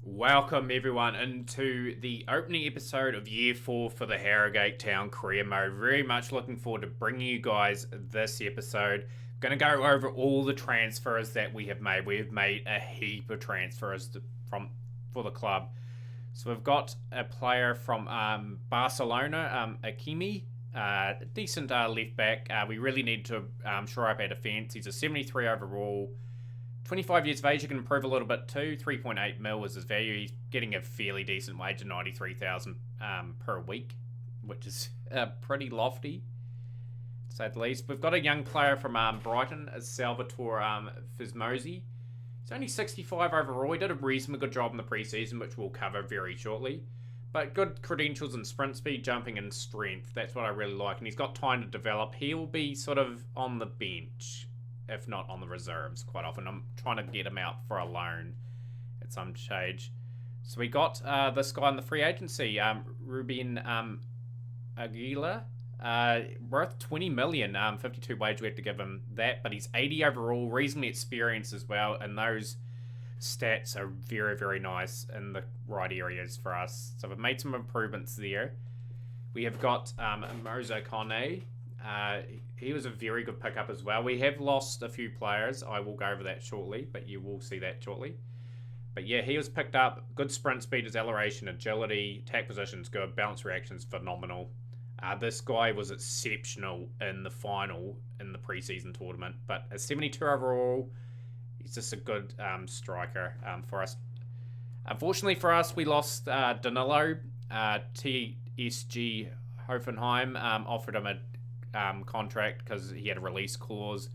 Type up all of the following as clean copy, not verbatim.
Welcome everyone into the opening episode of Year 4 for the Harrogate Town Career Mode. Very much looking forward to bringing you guys this episode. Going to go over all the transfers that we have made. We have made a heap of transfers for the club. So we've got a player from Barcelona, Akimi, decent left back. We really need to shore up our defence. He's a 73 overall. 25 years of age, you can improve a little bit too. 3.8 mil is his value. He's getting a fairly decent wage of 93,000 per week, which is pretty lofty, to say the least. We've got a young player from Brighton, Salvatore Fizmosi. He's only 65 overall. He did a reasonably good job in the preseason, which we'll cover very shortly. But good credentials in sprint speed, jumping, and strength. That's what I really like. And he's got time to develop. He'll be sort of on the bench, if not on the reserves quite often. I'm trying to get him out for a loan at some stage. So we got this guy in the free agency, Ruben Aguila, worth 20 million, 52 wage. We have to give him that, but he's 80 overall, reasonably experienced as well, and those stats are very, very nice in the right areas for us. So we've made some improvements there. We have got Mozo Kone. He was a very good pickup as well. We have lost a few players. I will go over that shortly, but you will see that shortly. But yeah, he was picked up. Good sprint speed, acceleration, agility, attack positions good, bounce reactions phenomenal. This guy was exceptional in the final in the preseason tournament. But a 72 overall, he's just a good striker for us. Unfortunately for us, we lost Danilo. TSG Hoffenheim offered him a contract because he had a release clause.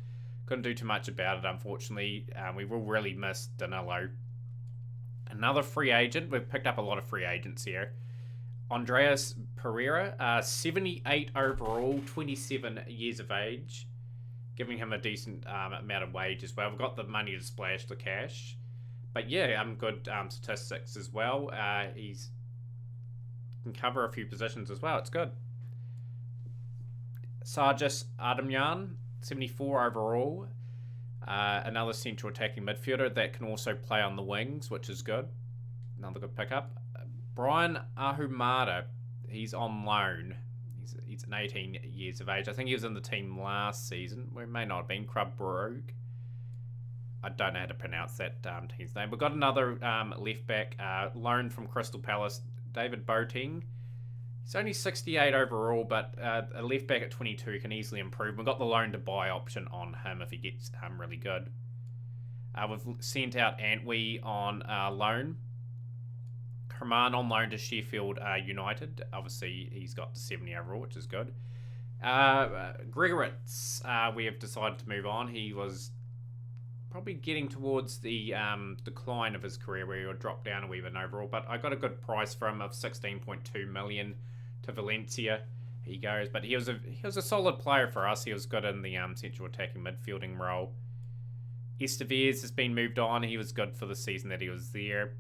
Couldn't do too much about it, unfortunately. We will really miss Danilo. Another free agent. We've picked up a lot of free agents here. Andreas Pereira, 78 overall, 27 years of age. Giving him a decent amount of wage as well. We've got the money to splash the cash. But yeah, good statistics as well. He's can cover a few positions as well. It's good. Sargis Adamyan, 74 overall. Another central attacking midfielder that can also play on the wings, which is good. Another good pickup. Brian Ahumada, he's on loan. He's an 18 years of age. I think he was in the team last season. Well, it may not have been. Krabbrug. I don't know how to pronounce that team's name. We've got another left back, loan from Crystal Palace, David Boating. He's only 68 overall, but a left back at 22 can easily improve. We've got the loan to buy option on him if he gets really good. We've sent out Antwi on loan. Herman on loan to Sheffield United. Obviously, he's got the 70 overall, which is good. Gregoritz, we have decided to move on. He was probably getting towards the decline of his career where he would drop down a wee bit overall, but I got a good price for him of 16.2 million to Valencia. He goes, but he was a solid player for us. He was good in the central attacking midfielding role. Estevez has been moved on. He was good for the season that he was there.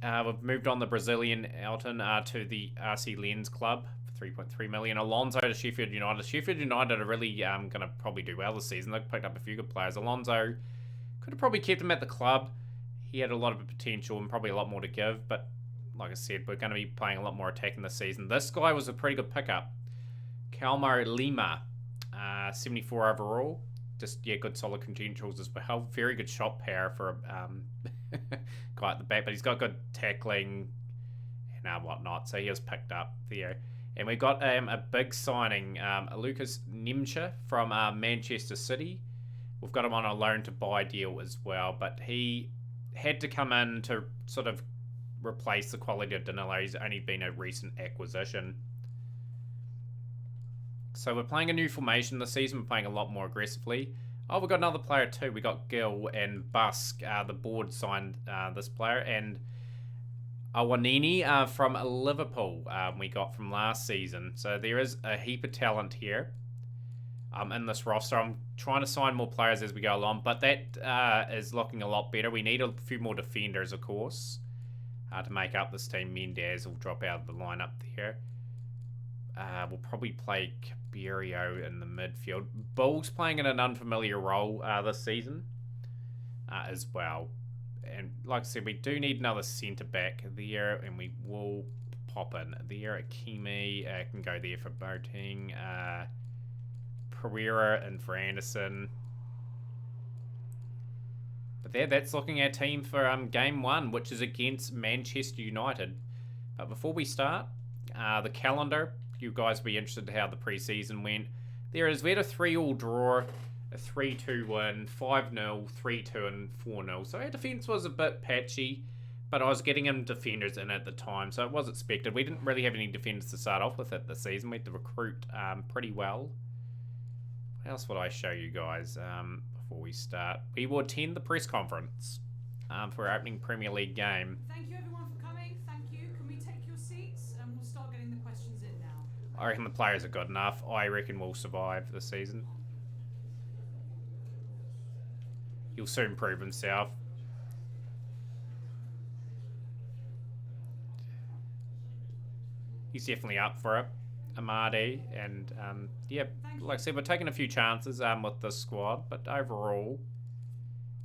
We've moved on the Brazilian Elton to the RC Lens Club for 3.3 million. Alonso to Sheffield United. Sheffield United are really going to probably do well this season. They've picked up a few good players. Alonso could have probably kept him at the club. He had a lot of potential and probably a lot more to give, but like I said, we're going to be playing a lot more attacking this season. This guy was a pretty good pickup. Calmo Lima, 74 overall. Just, yeah, good solid credentials as well. Very good shot power for a guy at the back, but he's got good tackling and whatnot, so he was picked up there. And we got a big signing, Lucas Nimcha from Manchester City. We've got him on a loan to buy deal as well, but he had to come in to sort of replace the quality of Danilo. He's only been a recent acquisition. So we're playing a new formation this season. We're playing a lot more aggressively. Oh, we've got another player too. We got Gill and Busk. The board signed this player. And Awanini from Liverpool we got from last season. So there is a heap of talent here in this roster. I'm trying to sign more players as we go along, but that is looking a lot better. We need a few more defenders, of course, to make up this team. Mendez will drop out of the lineup there. We'll probably play Caberio in the midfield. Bull's playing in an unfamiliar role this season as well. And like I said, we do need another centre-back there, and we will pop in there at Kimi. Can go there for Boateng. Pereira and for Anderson. But that's looking at our team for game 1, which is against Manchester United. But before we start, the calendar, you guys will be interested in how the pre-season went. We had a 3-3 draw, a 3-2 win, 5-0, 3-2 and 4-0. So our defence was a bit patchy, but I was getting them defenders in at the time, so it was expected. We didn't really have any defenders to start off with it this season. We had to recruit pretty well. What else would I show you guys before we start? We will attend the press conference for our opening Premier League game. Thank you everyone for coming. Thank you. Can we take your seats and we'll start getting the questions in now? I reckon the players are good enough. I reckon we'll survive this season. He'll soon prove himself. He's definitely up for it, Amadi, and yeah, like I said, we're taking a few chances with this squad, but overall,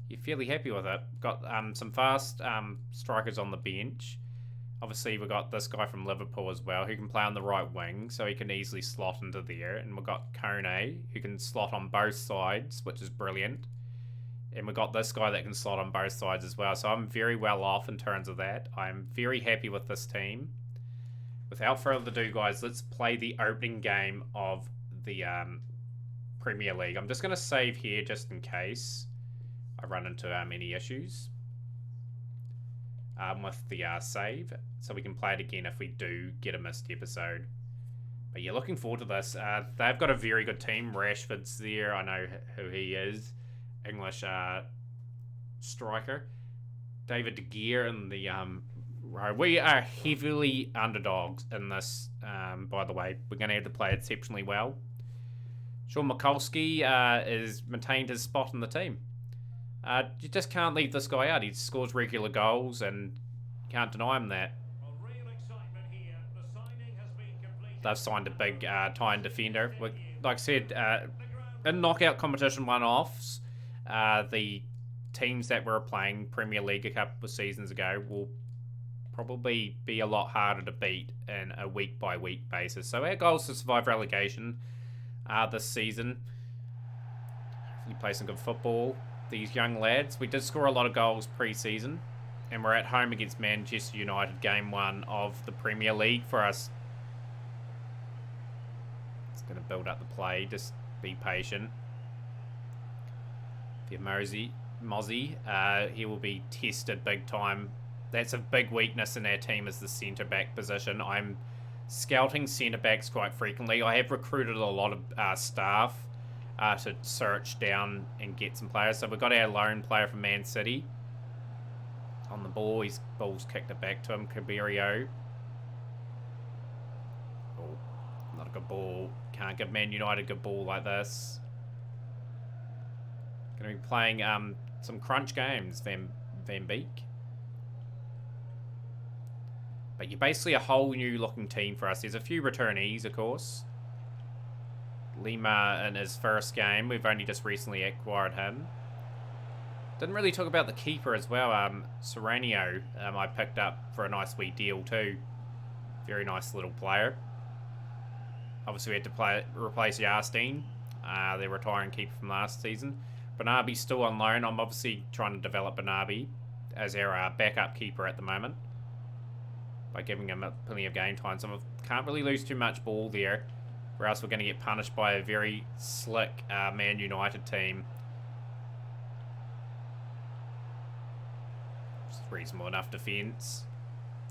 you're fairly happy with it. Got some fast strikers on the bench. Obviously, we've got this guy from Liverpool as well, who can play on the right wing, so he can easily slot into there. And we've got Kone, who can slot on both sides, which is brilliant. And we've got this guy that can slot on both sides as well, so I'm very well off in terms of that. I'm very happy with this team. Without further ado, guys, let's play the opening game of the Premier League. I'm just going to save here just in case I run into any issues with the save, so we can play it again if we do get a missed episode. But yeah, looking forward to this. They've got a very good team. Rashford's there. I know who he is. English striker. David De Gea in the row. We are heavily underdogs in this, by the way. We're going to have to play exceptionally well. Sean Mikulski has maintained his spot in the team. You just can't leave this guy out. He scores regular goals and you can't deny him that. They've signed a big time defender. Like I said, in knockout competition one-offs, the teams that were playing Premier League a couple of seasons ago will probably be a lot harder to beat in a week-by-week basis. So our goal is to survive relegation this season. Hopefully play some good football. These young lads, we did score a lot of goals pre-season, and we're at home against Manchester United, game 1 of the Premier League for us. It's going to build up the play, just be patient. Mozzie, he will be tested big time. That's a big weakness in our team, is the centre-back position. I'm scouting centre-backs quite frequently. I have recruited a lot of staff to search down and get some players. So we've got our lone player from Man City on the ball. His ball's kicked it back to him. Caberio. Oh, not a good ball. Can't give Man United a good ball like this. Going to be playing some crunch games, Van Beek. But you're basically a whole new looking team for us. There's a few returnees, of course. Lima in his first game. We've only just recently acquired him. Didn't really talk about the keeper as well. Serranio, I picked up for a nice wee deal too. Very nice little player. Obviously we had to replace Yarstein, the retiring keeper from last season. Bernabé's still on loan. I'm obviously trying to develop Bernabé as our backup keeper at the moment by giving him plenty of game time. So I can't really lose too much ball there, or else we're going to get punished by a very slick Man United team. Just reasonable enough defence.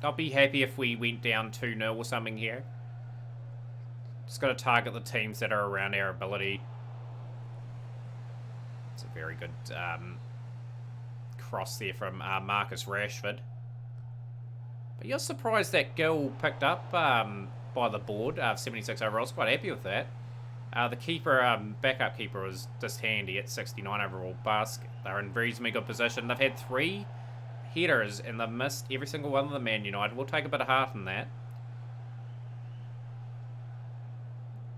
I'll be happy if we went down 2-0 or something here. Just got to target the teams that are around our ability. It's a very good cross there from Marcus Rashford. But you're surprised that Gill picked up by the board, 76 overall. I was quite happy with that. The keeper, backup keeper, was just handy at 69 overall. Basque, they're in reasonably good position. They've had 3 headers and they've missed every single one of the Man United. We'll take a bit of heart in that.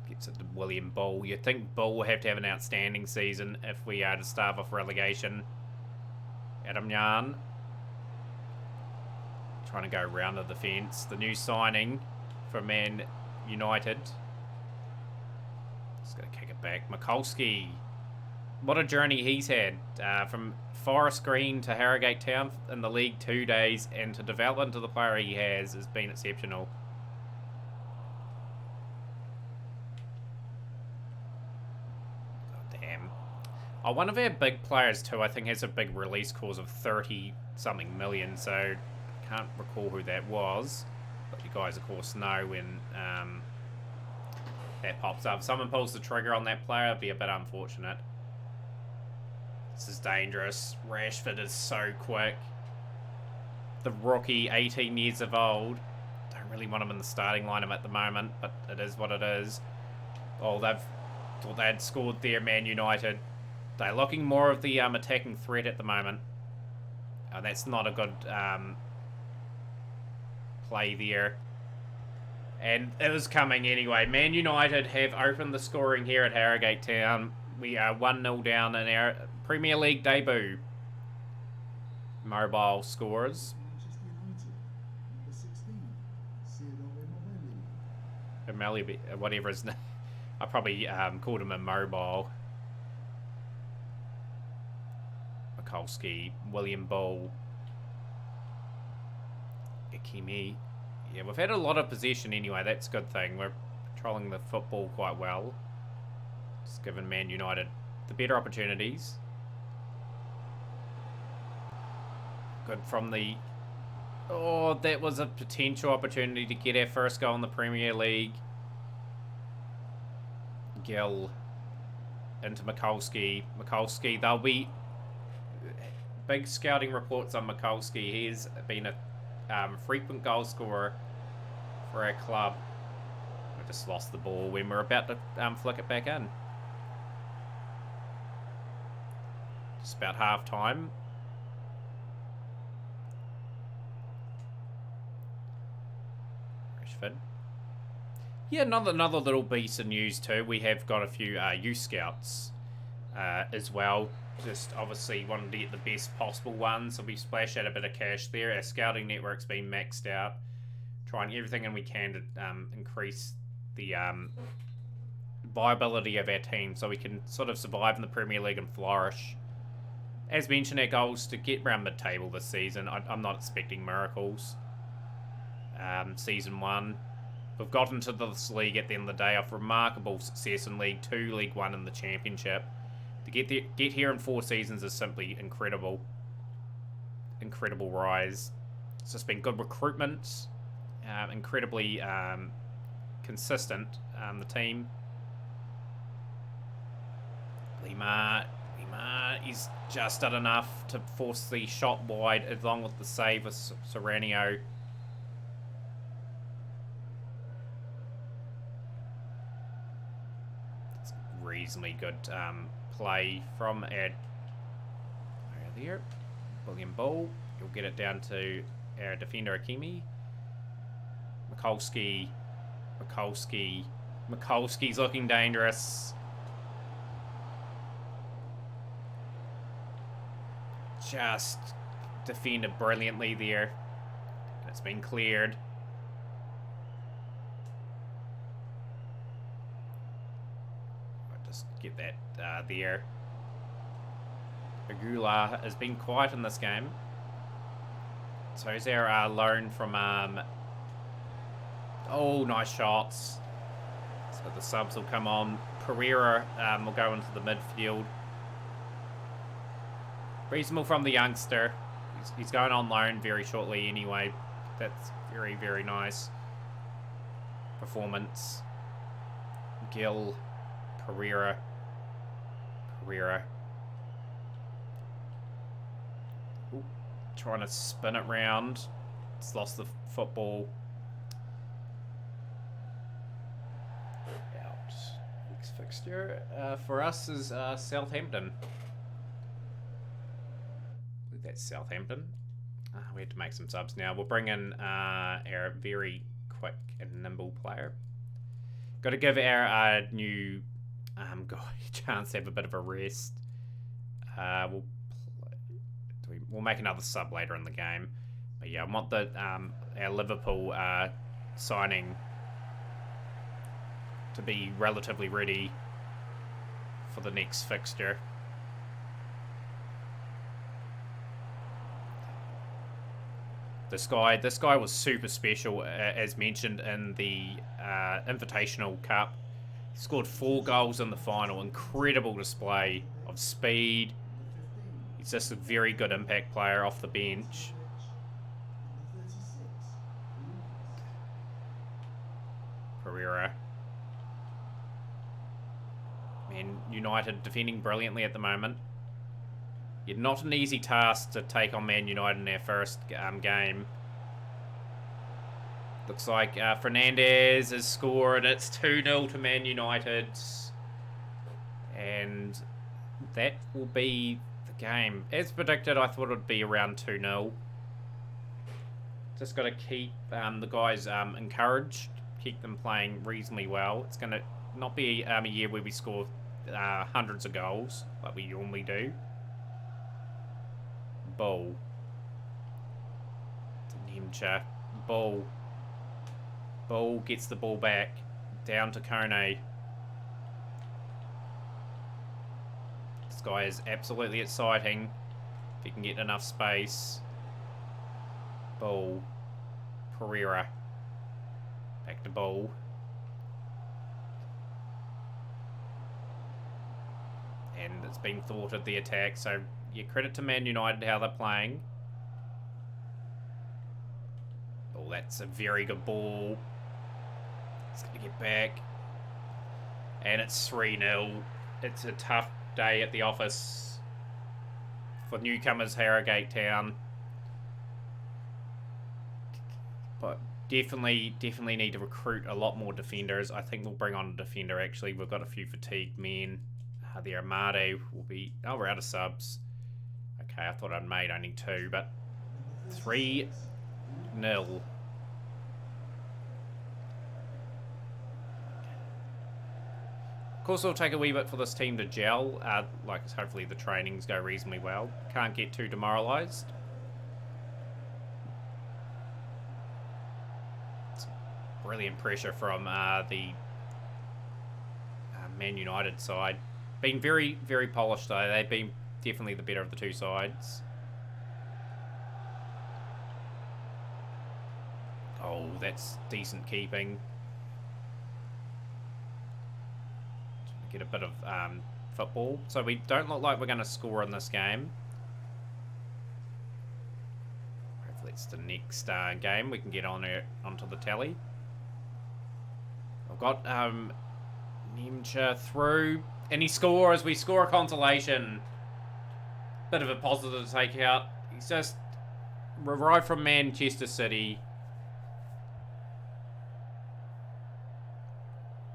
Gets it to William Bull. You'd think Bull will have to have an outstanding season if we are to stave off relegation. Adam Yarn. Trying to go round the defence. The new signing for Man United. Just going to kick it back. Mikulski. What a journey he's had. From Forest Green to Harrogate Town in the league 2 days, and to develop into the player he has been exceptional. Oh, damn. Oh, one of our big players too, I think, has a big release clause of 30-something million, so I can't recall who that was. But you guys, of course, know when that pops up. If someone pulls the trigger on that player, it'd be a bit unfortunate. This is dangerous. Rashford is so quick. The rookie, 18 years of old. Don't really want him in the starting lineup at the moment, but it is what it is. Oh, thought they had scored there, Man United. They're looking more of the attacking threat at the moment. That's not a good play there. And it was coming anyway. Man United have opened the scoring here at Harrogate Town. We are 1-0 down in our Premier League debut. Mobile scores. Whatever his name. I probably called him a mobile. Mikulski, William Bull, Ikemi. Yeah, we've had a lot of possession anyway. That's a good thing. We're controlling the football quite well. Just giving Man United the better opportunities. Good from the... Oh, that was a potential opportunity to get our first goal in the Premier League. Gill into Mikulski. Mikulski, they'll be... Big scouting reports on Mikulski. He's been a frequent goal scorer for our club. We just lost the ball when we're about to flick it back in. Just about half time. Rashford. Yeah, another little piece of news too. We have got a few youth scouts as well. Just obviously wanted to get the best possible one, so we splashed out a bit of cash there. Our scouting network's been maxed out. Trying everything we can to increase the viability of our team so we can sort of survive in the Premier League and flourish. As mentioned, our goal is to get round mid-table this season. I'm not expecting miracles. Season 1. We've got into this league at the end of the day off remarkable success in League 2, League 1 and the Championship. To get here in 4 seasons is simply incredible. Incredible rise. It's just been good recruitment. Incredibly consistent, the team. Lima, he's just done enough to force the shot wide along with the save of Serranio. It's reasonably good play from our there. William Bull. He'll get it down to our defender Ikemi. Mikulski's looking dangerous. Just defended brilliantly there. It's been cleared. I'll just get that there. Agula has been quiet in this game. So is our loan from... Oh, nice shots. So the subs will come on. Pereira will go into the midfield. Reasonable from the youngster. He's going on loan very shortly anyway. That's very, very nice performance. Gill, Pereira. Ooh, trying to spin it round. It's lost the football. Out. Next fixture for us is Southampton. That's Southampton. We had to make some subs now. We'll bring in our very quick and nimble player. Got to give our new guy a chance to have a bit of a rest. We'll make another sub later in the game. But yeah, I want the our Liverpool signing to be relatively ready for the next fixture. This guy was super special, as mentioned in the Invitational Cup. He scored 4 goals in the final. Incredible display of speed. He's just a very good impact player off the bench. Pereira. Man, United defending brilliantly at the moment. Yet not an easy task to take on Man United in their first game. Looks like Fernandes has scored. It's 2-0 to Man United. And that will be the game. As predicted, I thought it would be around 2-0. Just got to keep the guys encouraged. Keep them playing reasonably well. It's going to not be a year where we score hundreds of goals like we normally do. Ball. To Nemcha. Ball. Ball gets the ball back. Down to Kone. This guy is absolutely exciting. If he can get enough space. Ball. Pereira. Back to Ball. And it's been thwarted, the attack, so yeah, credit to Man United how they're playing. Oh, that's a very good ball. It's going to get back. And it's 3-0. It's a tough day at the office for newcomers Harrogate Town. But definitely need to recruit a lot more defenders. I think we'll bring on a defender, actually. We've got a few fatigued men. The Armade will be... Oh, we're out of subs. Okay, I thought I'd made only 2, but 3-0. Of course, it'll take a wee bit for this team to gel. Hopefully the trainings go reasonably well. Can't get too demoralised. It's brilliant pressure from the Man United side. Been very, very polished though. They've been definitely the better of the two sides. Oh, that's decent keeping. Get a bit of football. So we don't look like we're going to score in this game. Hopefully it's the next game we can get onto the tally. I've got Nemcha through. And he scores. We score a consolation. Bit of a positive to take out. He's just arrived from Manchester City.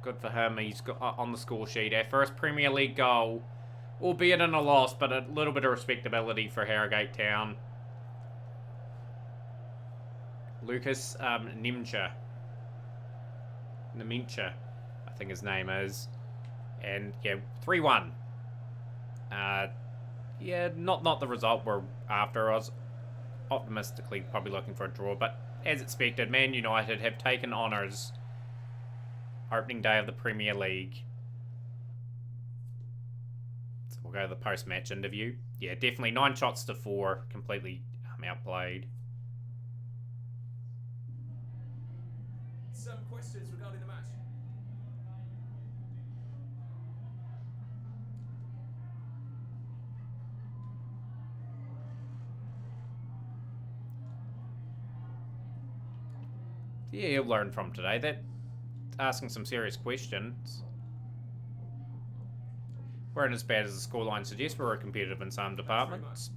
Good for him. He's got on the score sheet. Our first Premier League goal. Albeit in a loss, but a little bit of respectability for Harrogate Town. Lucas Nemcha. Nemcha, I think his name is. And yeah, 3-1. Yeah, not the result we're after. I was optimistically probably looking for a draw, but as expected, Man United have taken honours opening day of the Premier League. So we'll go to the post-match interview. Yeah, definitely 9 shots to 4, completely outplayed. Some questions regarding the match. Yeah, you'll learn from today. That asking some serious questions. Weren't as bad as the scoreline suggests. We were competitive in some departments.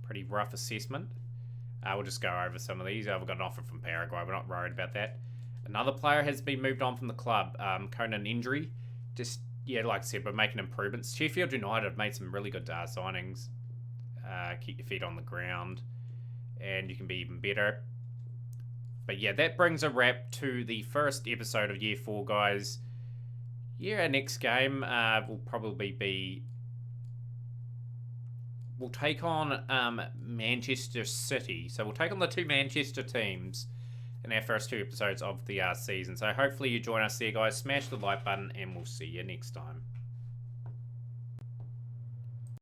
Pretty rough assessment. We'll just go over some of these. We've got an offer from Paraguay. We're not worried about that. Another player has been moved on from the club. Conan injury. Just, yeah, like I said, we're making improvements. Sheffield United have made some really good signings. Keep your feet on the ground. And you can be even better. But yeah, that brings a wrap to the first episode of Year 4, guys. Yeah, our next game will probably be we'll take on Manchester City. So we'll take on the two Manchester teams in our first two episodes of the season. So hopefully you join us there, guys. Smash the like button, and we'll see you next time.